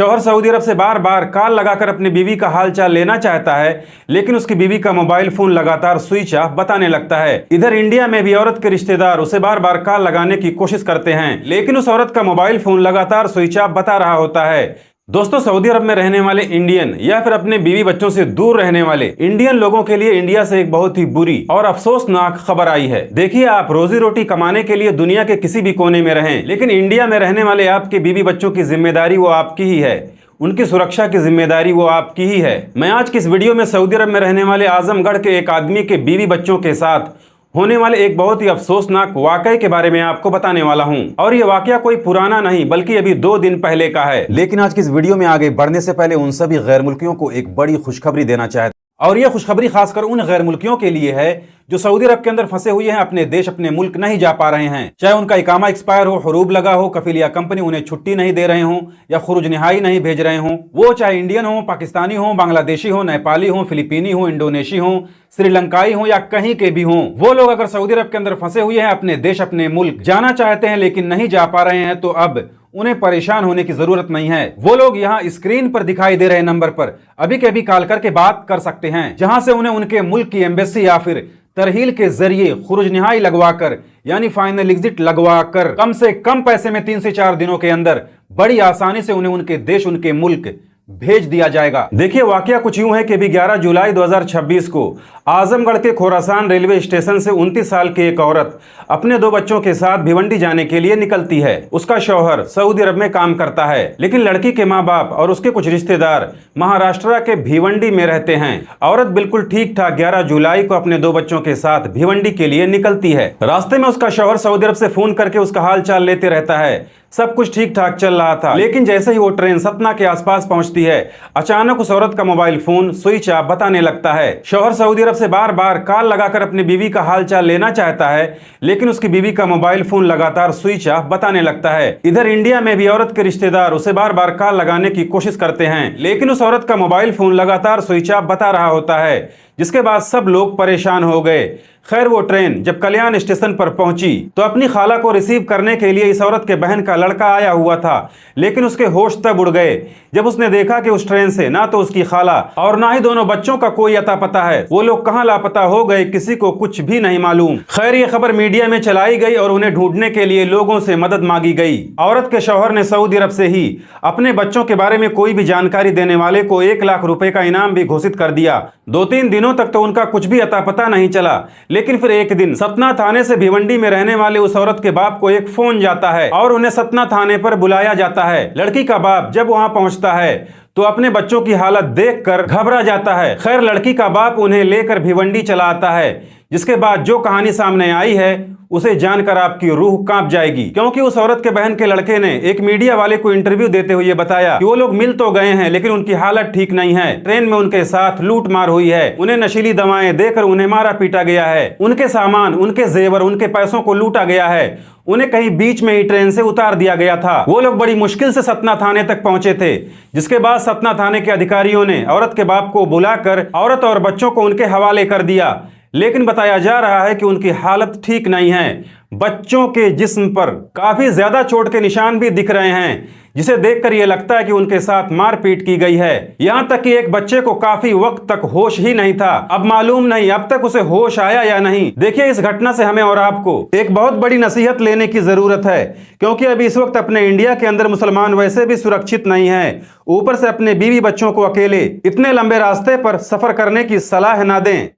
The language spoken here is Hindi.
शौहर सऊदी अरब से बार बार कॉल लगाकर अपनी बीवी का हालचाल लेना चाहता है, लेकिन उसकी बीवी का मोबाइल फोन लगातार स्विच ऑफ बताने लगता है। इधर इंडिया में भी औरत के रिश्तेदार उसे बार बार कॉल लगाने की कोशिश करते हैं, लेकिन उस औरत का मोबाइल फोन लगातार स्विच ऑफ बता रहा होता है। दोस्तों, सऊदी अरब में रहने वाले इंडियन या फिर अपने बीवी बच्चों से दूर रहने वाले इंडियन लोगों के लिए इंडिया से एक बहुत ही बुरी और अफसोसनाक खबर आई है। देखिए, आप रोजी रोटी कमाने के लिए दुनिया के किसी भी कोने में रहें, लेकिन इंडिया में रहने वाले आपके बीवी बच्चों की जिम्मेदारी वो आपकी ही है। उनकी सुरक्षा की जिम्मेदारी वो आपकी ही है। मैं आज की इस वीडियो में सऊदी अरब में रहने वाले आजमगढ़ के एक आदमी के बीवी बच्चों के साथ होने वाले एक बहुत ही अफसोसनाक वाकये के बारे में आपको बताने वाला हूं। और ये वाकया कोई पुराना नहीं बल्कि अभी 2 दिन पहले का है। लेकिन आज की इस वीडियो में आगे बढ़ने से पहले उन सभी गैर मुल्कियों को एक बड़ी खुशखबरी देना चाहता हूं। और यह खुशखबरी खासकर उन गैर मुल्कियों के लिए है जो सऊदी अरब के अंदर फंसे हुए हैं, अपने देश अपने मुल्क नहीं जा पा रहे हैं। चाहे उनका इकामा एक्सपायर हो, हुरूब लगा हो, कफील या कंपनी उन्हें छुट्टी नहीं दे रहे हों या खुरुज निहाई नहीं भेज रहे हों। वो चाहे इंडियन हो, पाकिस्तानी हो, बांग्लादेशी हो, नेपाली हो, फिलिपीनी हो, इंडोनेशी हो, श्रीलंकाई हो या कहीं के भी हों, वो लोग अगर सऊदी अरब के अंदर फंसे हुए हैं, अपने देश अपने मुल्क जाना चाहते हैं लेकिन नहीं जा पा रहे हैं, तो अब उन्हें परेशान होने की जरूरत नहीं है। वो लोग यहाँ स्क्रीन पर दिखाई दे रहे नंबर पर अभी के अभी कॉल करके बात कर सकते हैं, जहां से उन्हें उनके मुल्क की एम्बेसी या फिर तरहील के जरिए खुरुज निहाई लगवाकर यानी फाइनल एग्जिट लगवाकर कम से कम पैसे में 3 से 4 दिनों के अंदर बड़ी आसानी से उन्हें उनके देश उनके मुल्क भेज दिया जाएगा। देखिए, वाकया कुछ यूं है कि अभी 11 जुलाई 2026 को आजमगढ़ के खोरासान रेलवे स्टेशन से 29 साल की एक औरत अपने 2 बच्चों के साथ भिवंडी जाने के लिए निकलती है। उसका शौहर सऊदी अरब में काम करता है, लेकिन लड़की के माँ बाप और उसके कुछ रिश्तेदार महाराष्ट्र के भिवंडी में रहते हैं। औरत बिल्कुल ठीक ठाक 11 जुलाई को अपने 2 बच्चों के साथ भिवंडी के लिए निकलती है। रास्ते में उसका शौहर सऊदी अरब से फोन करके उसका हाल चाल लेते रहता है। सब कुछ ठीक ठाक चल रहा था, लेकिन जैसे ही वो ट्रेन सतना के आसपास पहुंचती है, अचानक उस औरत का मोबाइल फोन स्विच ऑफ बताने लगता है। शौहर सऊदी अरब से बार बार कॉल लगाकर अपनी बीवी का हालचाल लेना चाहता है, लेकिन उसकी बीवी का मोबाइल फोन लगातार स्विच ऑफ बताने लगता है। इधर इंडिया में भी औरत के रिश्तेदार उसे बार बार कॉल लगाने की कोशिश करते हैं, लेकिन उस औरत का मोबाइल फोन लगातार स्विच ऑफ बता रहा होता है, जिसके बाद सब लोग परेशान हो गए। खैर, वो ट्रेन जब कल्याण स्टेशन पर पहुंची तो अपनी खाला को रिसीव करने के लिए इस औरत के बहन का लड़का आया हुआ था, लेकिन उसके होश तब उड़ गए जब उसने देखा कि उस ट्रेन से ना तो उसकी खाला और ना ही दोनों बच्चों का कोई अता पता है। वो लोग कहां लापता हो गए, किसी को कुछ भी नहीं मालूम। खैर, ये खबर मीडिया में चलाई गई और उन्हें ढूंढने के लिए लोगों से मदद मांगी गई। औरत के शौहर ने सऊदी अरब से ही अपने बच्चों के बारे में कोई भी जानकारी देने वाले को 1 लाख रुपए का इनाम भी घोषित कर दिया। 2-3 दिनों तक तो उनका कुछ भी अता पता नहीं चला, लेकिन फिर एक दिन सतना थाने से भिवंडी में रहने वाले उस औरत के बाप को एक फोन जाता है और उन्हें सतना थाने पर बुलाया जाता है। लड़की का बाप जब वहां पहुंचता है तो अपने बच्चों की हालत देखकर घबरा जाता है। खैर, लड़की का बाप उन्हें लेकर भिवंडी चला आता है, जिसके बाद जो कहानी सामने आई है उसे जानकर आपकी रूह कांप जाएगी, क्योंकि उस औरत के बहन के लड़के ने एक मीडिया वाले को इंटरव्यू देते हुए बताया कि वो लोग मिल तो गए हैं लेकिन उनकी हालत ठीक नहीं है। ट्रेन में उनके साथ लूट मार हुई है, उन्हें नशीली दवाएं देकर उन्हें मारा पीटा गया है, उनके सामान, उनके जेवर, उनके पैसों को लूटा गया है, उन्हें कहीं बीच में ही ट्रेन से उतार दिया गया था। वो लोग बड़ी मुश्किल से सतना थाने तक पहुंचे थे, जिसके बाद सतना थाने के अधिकारियों ने औरत के बाप को बुलाकर औरत और बच्चों को उनके हवाले कर दिया, लेकिन बताया जा रहा है कि उनकी हालत ठीक नहीं है। बच्चों के जिस्म पर काफी ज्यादा चोट के निशान भी दिख रहे हैं, जिसे देखकर यह लगता है कि उनके साथ मारपीट की गई है। यहां तक कि एक बच्चे को काफी वक्त तक होश ही नहीं था। अब मालूम नहीं अब तक उसे होश आया या नहीं। देखिए, इस घटना से हमें और आपको एक बहुत बड़ी नसीहत लेने की जरूरत है, क्योंकि अभी इस वक्त अपने इंडिया के अंदर मुसलमान वैसे भी सुरक्षित नहीं है, ऊपर से अपने बीवी बच्चों को अकेले इतने लंबे रास्ते पर सफर करने की सलाह ना दें।